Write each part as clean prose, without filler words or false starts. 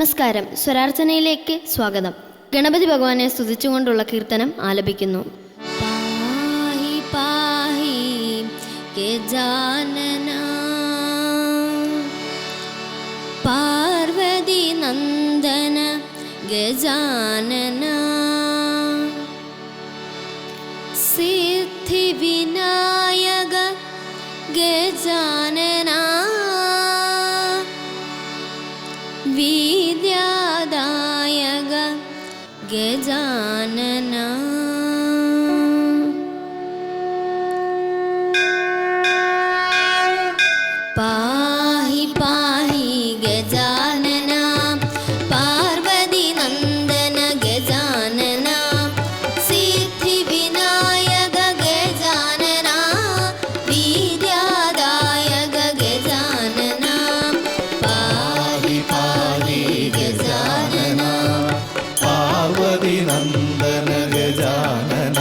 നമസ്കാരം. സ്വരാർച്ചനയിലേക്ക് സ്വാഗതം. ഗണപതി ഭഗവാനെ സ്തുതിച്ചുകൊണ്ടുള്ള കീർത്തനം ആലപിക്കുന്നു. പാഹി പാഹി ഗജാനന പാർവതി നന്ദന ഗജാനന സിദ്ധി വിനായക ഗജാനന വിദ്യാദായക ഗജാനന പാഹി പാഹി ഗജാനന പാർവതി നന്ദന ഗജാനന സിദ്ധി വിനായക ഗജാനന വിദ്യാദായക ഗജാനന പാഹി പാഹി ഗജാനന പാർവതി നന്ദന ഗജാനന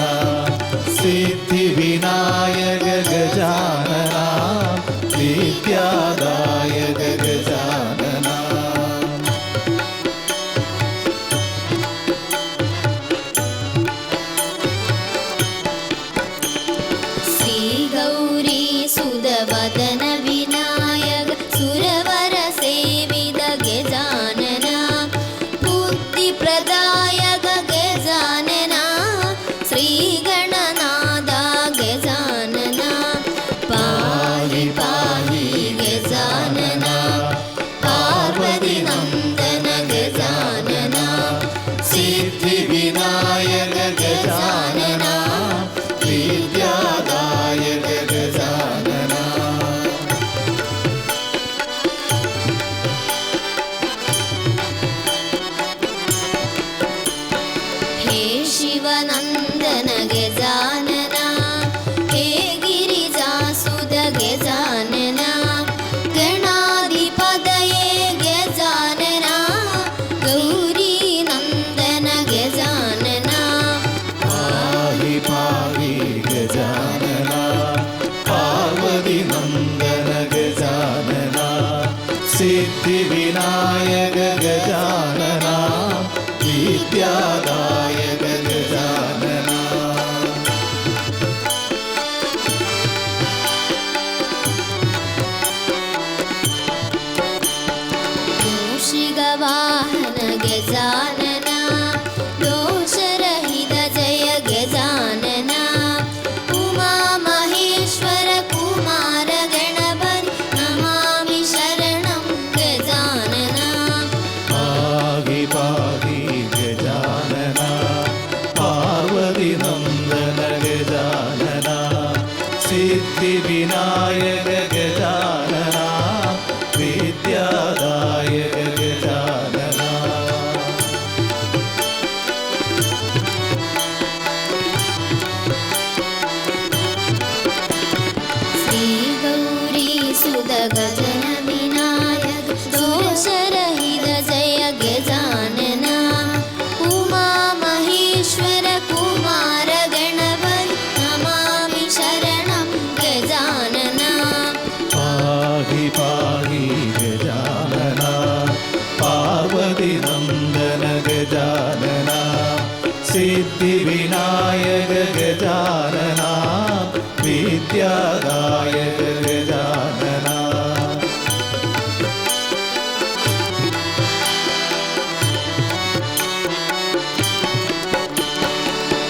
സിദ്ധി വിനായക ഗജാനന വിദ്യാദായക ഗജാനന ശ്രീ ഗൗരീ സുദവദന വിനായക സുരവര സേവിത ഗജാനന ബുദ്ധി പ്രദായക ഗജാനന ശ്രീ ഗണനാഥ ഗജാനന പാഹി പാഹി ഗജാനന പാർവതി നന്ദന ഗജാനന സിദ്ധി വിനായക ഗജാനന വിദ്യാദായക ഗജാനന ഹേ ശിവനന്ദന ഗജാനന ഹേ ഗിരിജാസുത ഗജാനന ഗണാധിപതയേ ഗജാനന ഗൗരീ നന്ദന ഗജാനന പാഹി പാഹി ഗജാനന പാർവതി നന്ദന ഗജാനന സിദ്ധി വിനായക ഗജാനന വിദ്യാദായക ഗജാനന മൂഷികവാഹന ഗജാനന ദോഷരഹിത ജയ ഗജാനന ഉമാമഹേശ്വര കുമാര ഗണപതി നമാമി ശരണം ഗജാനന പാഹി പാഹി ഗജാനന പാർവതി നന്ദന ഗജാനന സിദ്ധി വിനായക ഗജാനന വിദ്യാദായക ഗജാനന ശ്രീ ഗൗരീ സുത ഗജന വിനായക ദോഷരഹിത ജയ ഗജാനന ഉമാമഹേശ്വര കുമാര ഗണപതി നമാമി ശരണം ഗജാനന പാഹി പാഹി ഗജാനന പാർവതി നന്ദന ഗജാനന സിദ്ധി വിനായക ഗജാനന വിദ്യാദായക ഗജാനന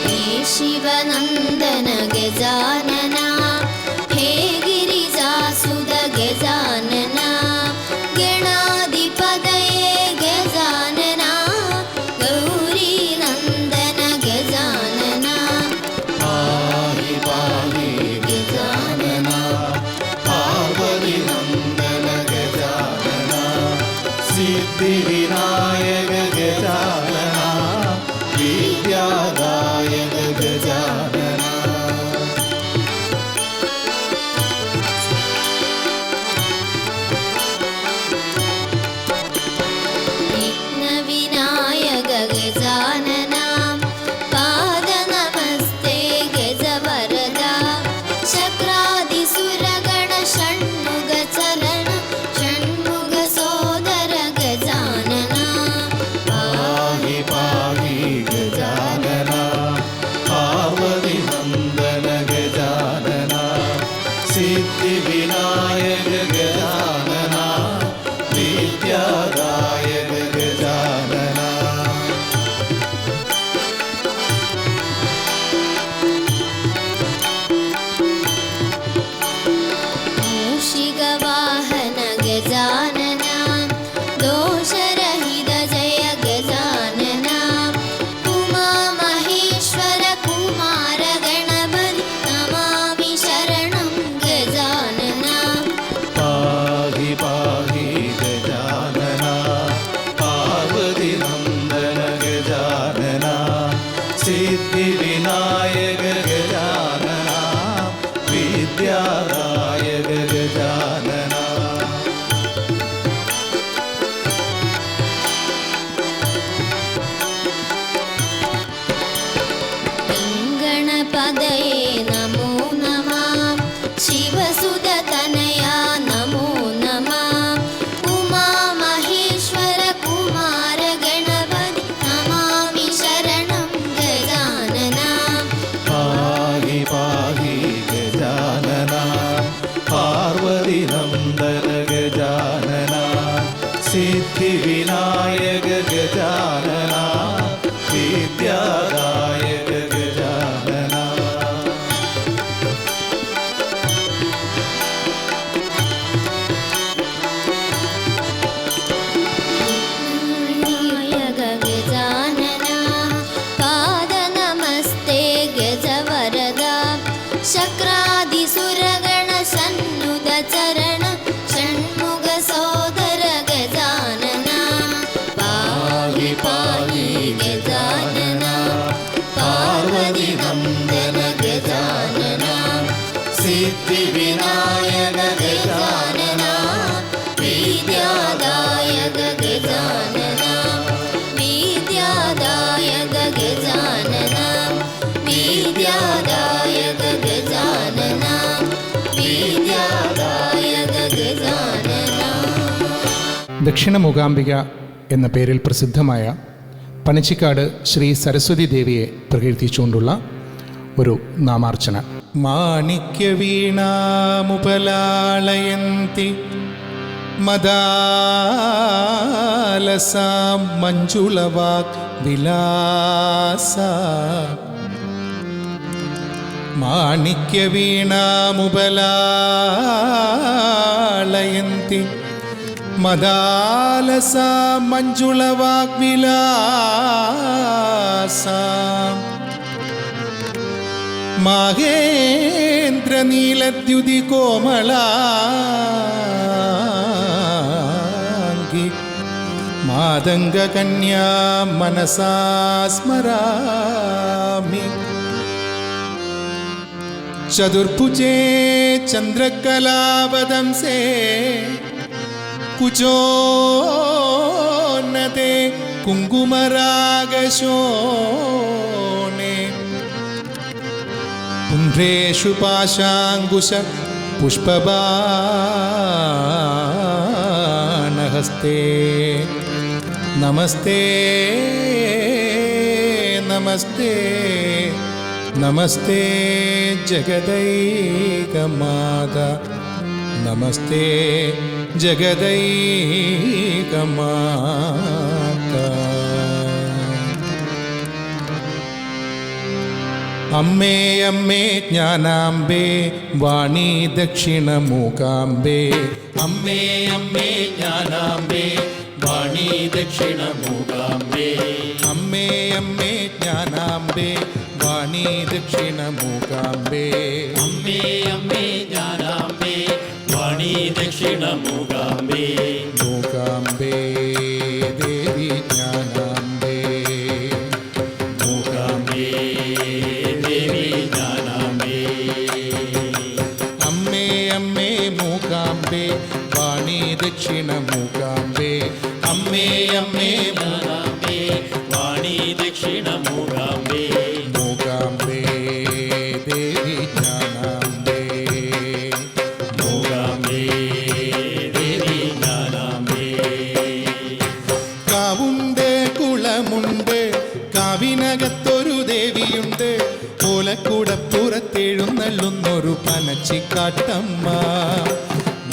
ഹേ ശിവനന്ദന ഗജാനന ഹേ ഗിരിജാസുത ഗജാനന ഗണാധിപതയേ ഗജാനന ഗൗരീ നന്ദന ഗജാനന പാഹി പാഹി ഗജാനന പാർവതി നന്ദന ഗജാനന സിദ്ധി വിനായക ഗജാനന വിദ്യാദായക ഗജാനന സിദ്ധിവിനായക ഗജാനന വിദ്യാദായക ഗജാനന. गणपतये नमो नमः शिवसुततनया नमो नमः उमामहेश्वर कुमार गणपति नमामि शरणं गजानना. पाहि पाहि गजानना पार्वती नन्दन गजानना सिद्धिविनायक गजानना विद्यादायक गजानना. नायक गजानना पादनमस्ते गजवरदा शक्रादिसुरगणसन्नुत चरण षण्मुख सोदर गजानना. पाहि पाहि गजानना पार्वती नन्दन गजानना सिद्धिविनायक गजानना विद्यादायक गजानना विद्यादायक गजानना विद्यादायक गजानना विद्यादायक गजानना. ദക്ഷിണ മൂകാംബിക എന്ന പേരിൽ പ്രസിദ്ധമായ പനച്ചിക്കാട് ശ്രീ സരസ്വതി ദേവിയെ പ്രകീർത്തിച്ചുകൊണ്ടുള്ള ഒരു നാമാർച്ചന. മാണിക്യവീണാമുപലാളയന്തി മദാലസാം മഞ്ജുളവാക് വിലാസ. മാണിക്യവീണാമുപലാളയന്തി മദാലസാ മഞ്ജുളവാക് വിലാസ. മാഹേന്ദ്രനീലദ്യുതി കോമളാംഗി മാതംഗകന്യാ മനസാ സ്മരാമി. ചതുർഭുജേ ചന്ദ്രകലാവദംസേ കുചോന്നതേ കുങ്കുമരാഗശോണേ പുണ്ഡ്രേഷു പാശാങ്കുശ പുഷ്പബാണഹസ്തേ. നമസ്തേ നമസ്തേ നമസ്തേ ജഗദൈകമാത. നമസ്തേ ജഗദൈകമാത. അമ്മേ അമ്മേ ജ്ഞാനാംബേ വാണി ദക്ഷിണ മൂകാംബേ. അമ്മേ അമ്മേ ജ്ഞാനാംബേ വാണി ദക്ഷിണ മൂകാംബേ. അമ്മേ അമ്മേ ജ്ഞാനാംബേ വാണി ദക്ഷിണ മൂകാംബേ. അമ്മേ അമ്മേ ജ്ഞാനാംബേ വാണി ദക്ഷിണ മൂകാംബേ. മൂകാംബേ ദേവി ജ്ഞാനാംബേ. മൂകാംബേ ദേവി ജ്ഞാനാംബേ. അമ്മേ അമ്മേ മൂകാംബേ വാണി ദക്ഷിണ മൂകാംബേ. അമ്മേ അമ്മേ മൂകാംബേ വാണി ദക്ഷിണ മൂകാംബേ. മൂകാംബേ ദേവി ജ്ഞാനാംബേ. മൂകാംബേ ദേവി ജ്ഞാനാംബേ. കാവുണ്ട് കുളമുണ്ട് കാവിനകത്തൊരു ദേവിയുണ്ട്. ഓലക്കുടപ്പുറത്തെഴുന്നള്ളുന്നൊരു പനച്ചിക്കാട്ടമ്മ.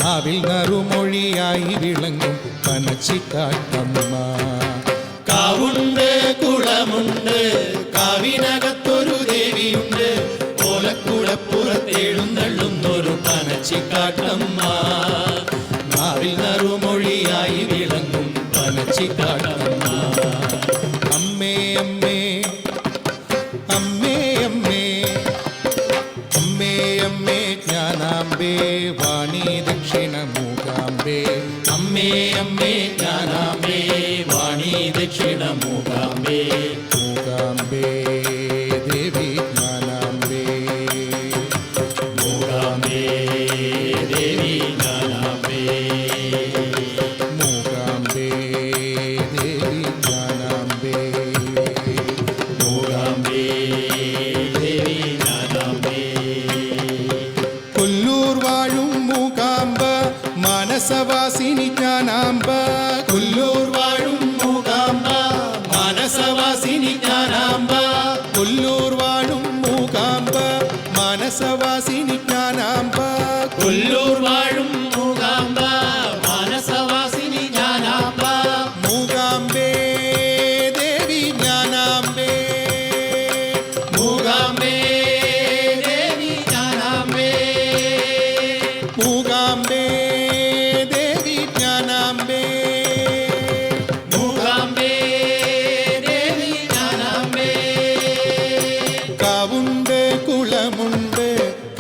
നാവിൽ നറുമൊഴിയായി വിളങ്ങും പനച്ചിക്കാട്ടമ്മ. കാവുണ്ട് കുളമുണ്ട് കാവിനകത്തൊരു ദേവിയുണ്ട്. ഓലക്കുടപ്പുറത്തെഴുന്നള്ളുന്നൊരു പനച്ചിക്കാട്ടമ്മ. നാവിൽ നറുമൊഴിയായി വിളങ്ങും പനച്ചിക്കാട്ടമ്മ. അമ്മേ അമ്മേ അമ്മേ അമ്മേ അമ്മേ അമ്മേ ജ്ഞാനാംബേ വാണി ദക്ഷിണ മൂകാംബേ. അമ്മേ അമ്മേ ജ്ഞാനാംബേ വാണി ദക്ഷിണ മൂകാംബേ. മൂകാംബേ ദേവി മാനസവാസിനി ജ്ഞാനാംബ കൊല്ലൂർ വാഴും മൂകാംബ മാനസവാസിനി ജ്ഞാനാംബ മൂകാംബേ ദേവി ജ്ഞാനാംബേ മൂകാംബേ ദേവി ജ്ഞാനാംബേ മൂകാംബേ ദേവി ജ്ഞാനാംബേ മൂകാംബേ ദേവി ജ്ഞാനാംബേ കാവുണ്ട് കുളമുണ്ട്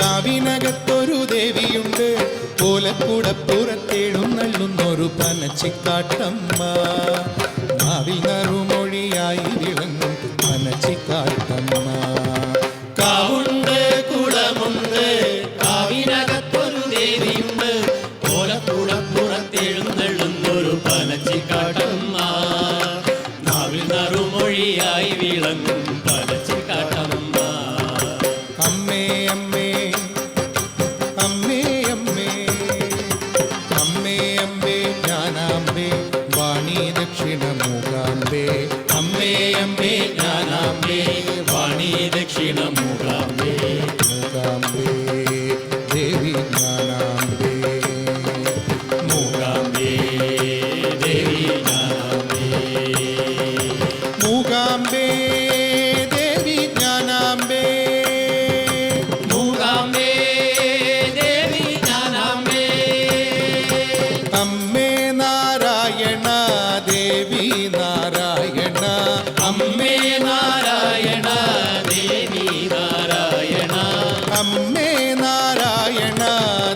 കാവിനകത്തൊരു ദേവിയുണ്ട് ഓലക്കുടപ്പുറത്തെഴുന്നള്ളുന്നൊരു പനച്ചിക്കാട്ടമ്മ നാവിൽ നറുമൊഴിയായി വിളങ്ങും പനച്ചിക്കാട്ടമ്മ കാവുണ്ട് കുളമുണ്ട് കാവിനകത്തൊരു ദേവിയുണ്ട് ഓലക്കുടപ്പുറത്തെഴുന്നള്ളുന്നൊരു പനച്ചിക്കാട്ടമ്മ നാവിൽ നറുമൊഴിയായി വിളങ്ങും പനച്ചിക്കാട്ടമ്മ അമ്മേ അമ്മേ അമ്മേ അമ്മേ അമ്മേ അമ്മേ ജ്ഞാനാംബേ വാണി ദക്ഷിണ മൂകാംബേ അമ്മേ അമ്മേ ജ്ഞാനാംബേ വാണി ദക്ഷിണ മൂകാംബേ മൂകാംബേ ദേവി ജ്ഞാനാംബേ മൂകാംബേ ദേവി ജ്ഞാനാംബേ മൂകാംബേ ദേവി ജ്ഞാനാംബേ മൂകാംബേ ദേവി ജ്ഞാനാംബേ അമ്മേ നാരായണ ദേവി നാരായണ അമ്മേ നാരായണ ദേവി നാരായണ അമ്മേ നാരായണ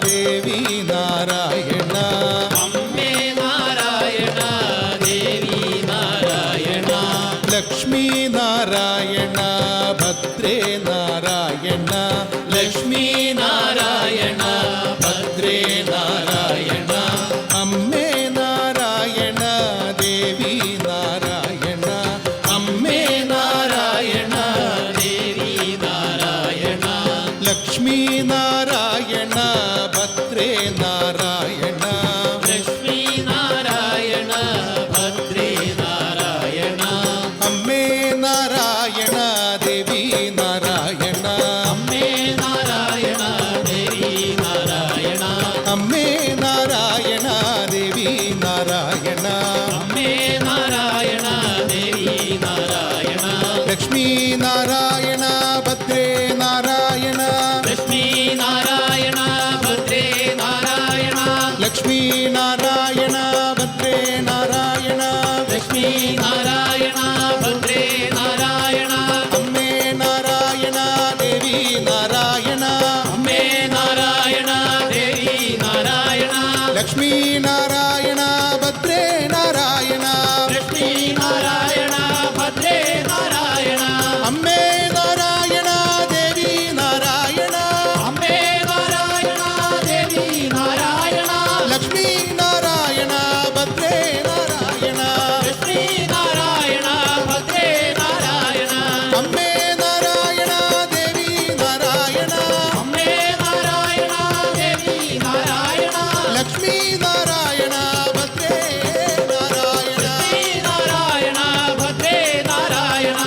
ദേവി നാരായണ അമ്മേ നാരായണ ദേവി നാരായണ ലക്ഷ്മീ നാരായണ ഭദ്രേ നാരായണ ലക്ഷ്മീ നാരായണ ഭദ്രേ നാരായണ അമ്മേ നാരായണ ദേവി നാരായണ അമ്മേ നാരായണ ദേവി നാരായണ ലക്ഷ്മീ നാരായണ ഭദ്രേ നാരായണ ലക്ഷ്മീ നാരായണ ഭദ്രേ നാരായണ അമ്മേ നാരായണ ദേവി നാരായണ അമ്മേ നാരായണ ദേവി നാരായണ അമ്മേ നാരായണ ദേവി നാരായണ അമ്മേ നാരായണ ദേവി നാരായണ ലക്ഷ്മീ നാരായണ ഭദ്രേ നാരായണ ലക്ഷ്മീ നാരായണ ഭദ്രേ നാരായണ ലക്ഷ്മീ നാരായണ ഭദ്രേ നാരായണ ലക്ഷ്മീ നാരായണ ഭദ്രേ നാരായണ അമ്മേ നാരായണ ദേവി നാരായണ അമ്മേ നാരായണ ദേവി നാരായണ ലക്ഷ്മീ നാരായണ ഭദ്രേ നാരായണ ലക്ഷ്മീ നാരായണ ഭദ്രേ നാരായണ അമ്മേ നാരായണ ദേവി നാരായണ അമ്മേ നാരായണ ദേവി നാരായണ ലക്ഷ്മീ നാരായണ ഭദ്രേ നാരായണ ലക്ഷ്മീ നാരായണ ഭദ്രേ നാരായണ അമ്മേ നാരായണ ദേവി നാരായണ അമ്മേ നാരായണ ദേവി നാരായണ ലക്ഷ്മീ നാരായണ ഭദ്രേ നാരായണ നാരായണ ഭദ്രേ നാരായണ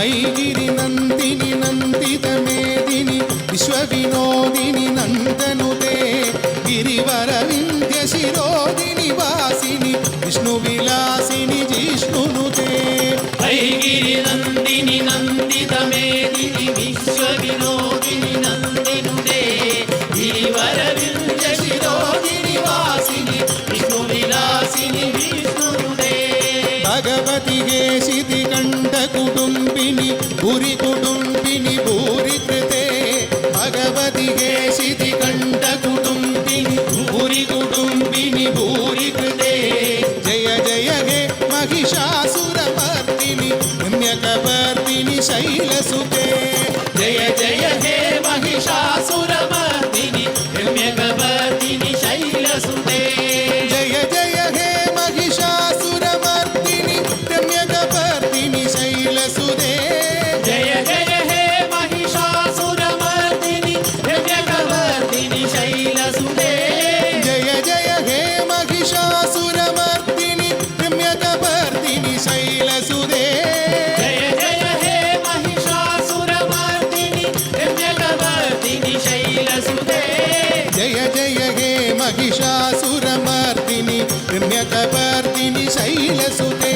ഐഗിരി നന്ദിനി നന്ദിതമേദിനി വിശ്വവിനോദിനി നന്ദനുദേ ഗിരിവര വിന്ധ്യ ശിരോദിനി വാസിനി വിഷ്ണുവിലാസിനി ജിഷ്ണുനുദേ ഐഗിരി നന്ദിനി നന്ദിതമേദിനി വിശ്വവിനോദിനി നന്ദിനുദേ ഗിരിവരവിന്ദ ശിരോദിനി വാസിനി വിഷ്ണുവിലാസിനി വിഷ്ണുനുദേ ഭഗവതി കേശിതി കണ്ഠ കുടുംബിനി ഭൂരി കുടുംബിനി ഭൂരി കൃതേ ഭഗവതി കേശിതി കണ്ഠ കുടുംബിനി ഭൂരി കുടുംബിനി ഭൂരി കൃതേ ജയ ജയ ഹേ महिषासुरमर्दिनि पुण्यकवर्दिनि शैलसुते जय जय हे രമ്യകവർദിനി ശൈലസുതേ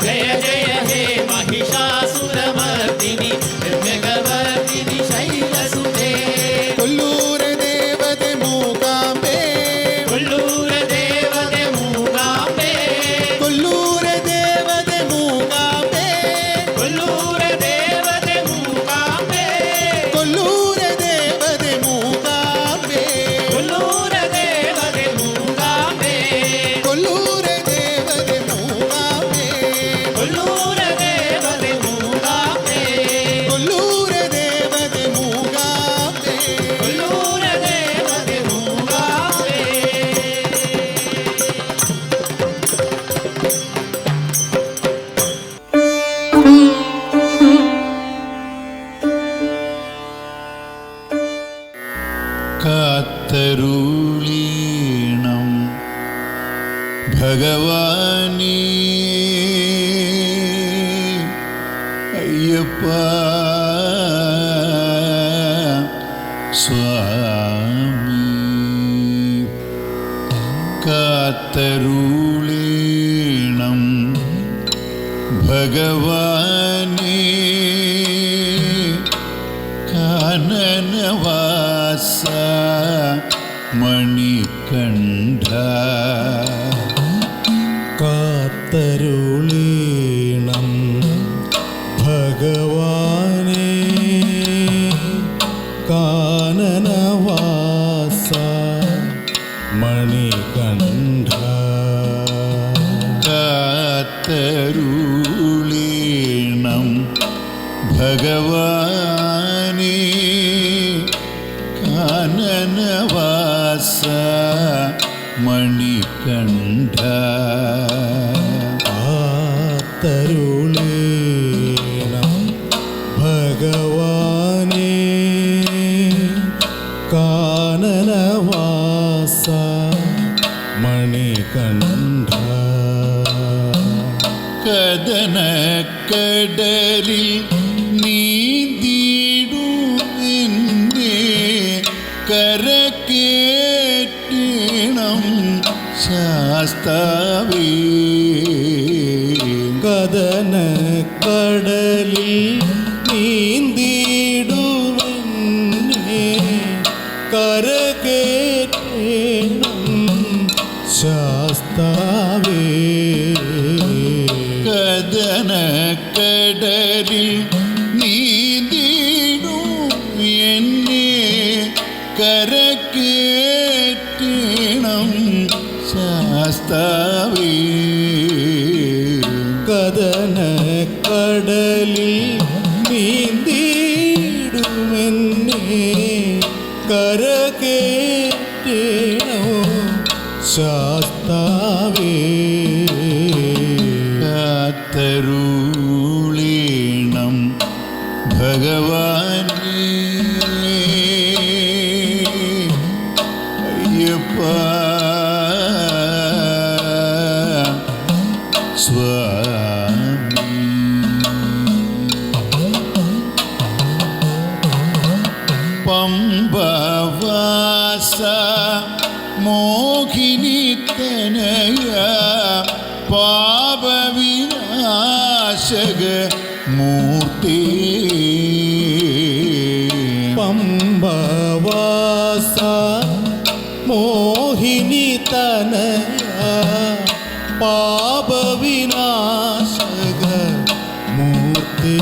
ജയ ജയ ഹേ മഹിഷാസുരമർദിനി രമ്യകവർദിനി ശൈലസുതേ കൊല്ലൂര ദേവതെ മൂകാംബേ കൊല്ലൂര ദേവതെ മൂകാംബേ കൊല്ലൂര ദേവതെ മൂകാംബേ കൊല്ലൂര ദേവതെ മൂകാംബേ കൊല്ലൂര ദേവതെ മൂകാംബേ കൊല്ലൂര ദേവതെ മൂകാംബേ കൊല്ലൂര ദേവതെ മൂകാംബേ കൊല്ലൂര ദേവതെ മൂകാംബേ കൊല്ലൂര ദേവതെ മൂകാംബേ കൊല്ലൂര ദേവതെ മൂകാംബേ കാത്തരുളീണം ഭഗവാനേ അയ്യപ്പ സ്വാമി കാത്തരുളീണം ഭഗവാനേ കാനനവാസ മണികണ്ഠ കാത്തരുളീണം ഭഗവാനേ കാനനവാസ മണികണ്ഠ കാത്തരുളീണം ഭഗവാനേ കാനനവാസ മണികണ്ഠ കാത്തരുളീണം ഭഗവാനേ കാനനവാസ മണികണ്ഠ കദനക്കടലിൽ നീന്തിടുമെന്നെ കരക്കേറ്റണം ശാസ്താവേ കദനക്കടലിൽ നീന്തിടുമെന്നെ കരകേറ്റണം ശാസ്താവേ കദനക്കടലിൽ നീന്തിടും എന്നെ കരക്കേറ്റണം ശാസ്താവേ കദനക്കടലിൽ നീന്തിടുമെന്നെ കരകേറ്റണം ശാസ്താവേ കാത്തരുളീണം ഭഗവാനേ അയ്യപ്പ സ്വാമി പമ്പവാസ മോഹിനി തനയ പാപവിനാശക മൂർത്തി പമ്പവാസ മോഹിനി തനയ പാപവിനാശക മൂർത്തി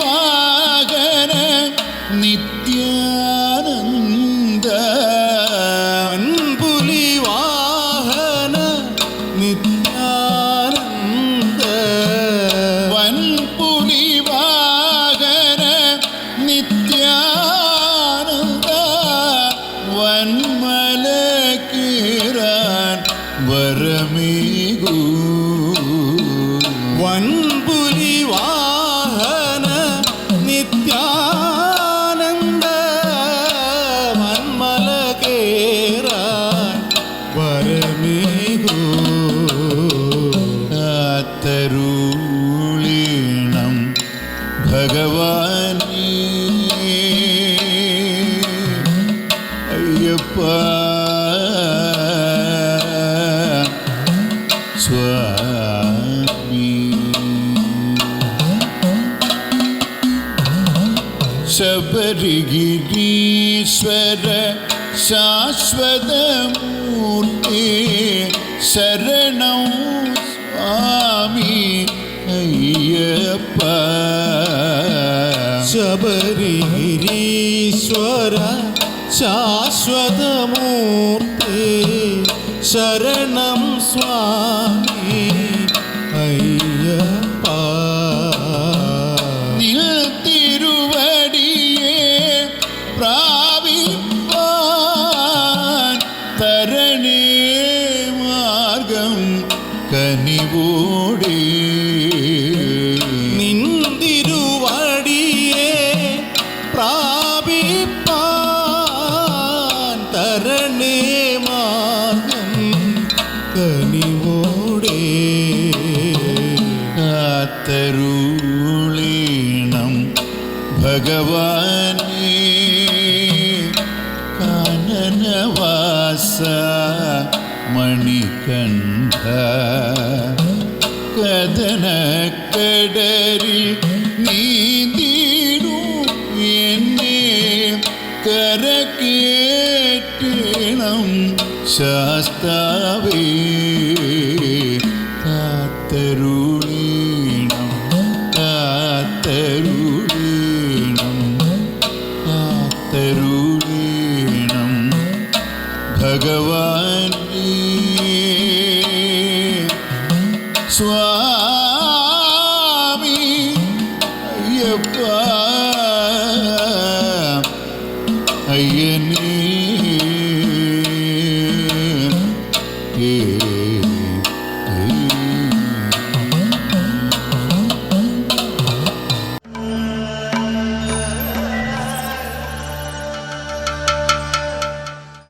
വൻപുലിവാകന നിത്യാനന്ദ പുലിവാഹന നിത്യാനന്ദ വൻപുലിവാകന നിത്യാനന്ദ വന്മലക്കീറാൻ വരമേകൂ വൻപുലിവാഹന നിത്യാനന്ദ മന്മല കേറാൻ വരമേകൂ കാത്തരുളീണം ഭഗവാനേ അയ്യപ്പ ശബരിഗിരീശ്വര ശാശ്വതമൂർത്തി ശരണം സ്വാമി അയ്യപ്പ. ശബരിഗിരീശ്വര ശാശ്വതമൂർത്തി ശരണം സ്വാമി അയ്യപ്പ. നിൽ തിരുവടിയെ പ്രാപിപ്പാൻ തരണേ മാർഗം കനിവോടെ. നിന്തിരുവടിയെ പ്രാപിപ്പാൻ തരണേ മാർഗം കനിവോടെ. കാത്തരുളീണം ഭഗവാനേ കാനനവാസ മണികണ്ഠ. കഥനക്കടലിൽ നീന്തിടും എന്നെ കരകേറ്റണം ശാസ്താവേ. കാത്തരുളീണം കാത്തരുളീണം കാത്തരുളീണം ഭഗവാനേ സ്വാമി അയ്യപ്പ അയ്യനേ.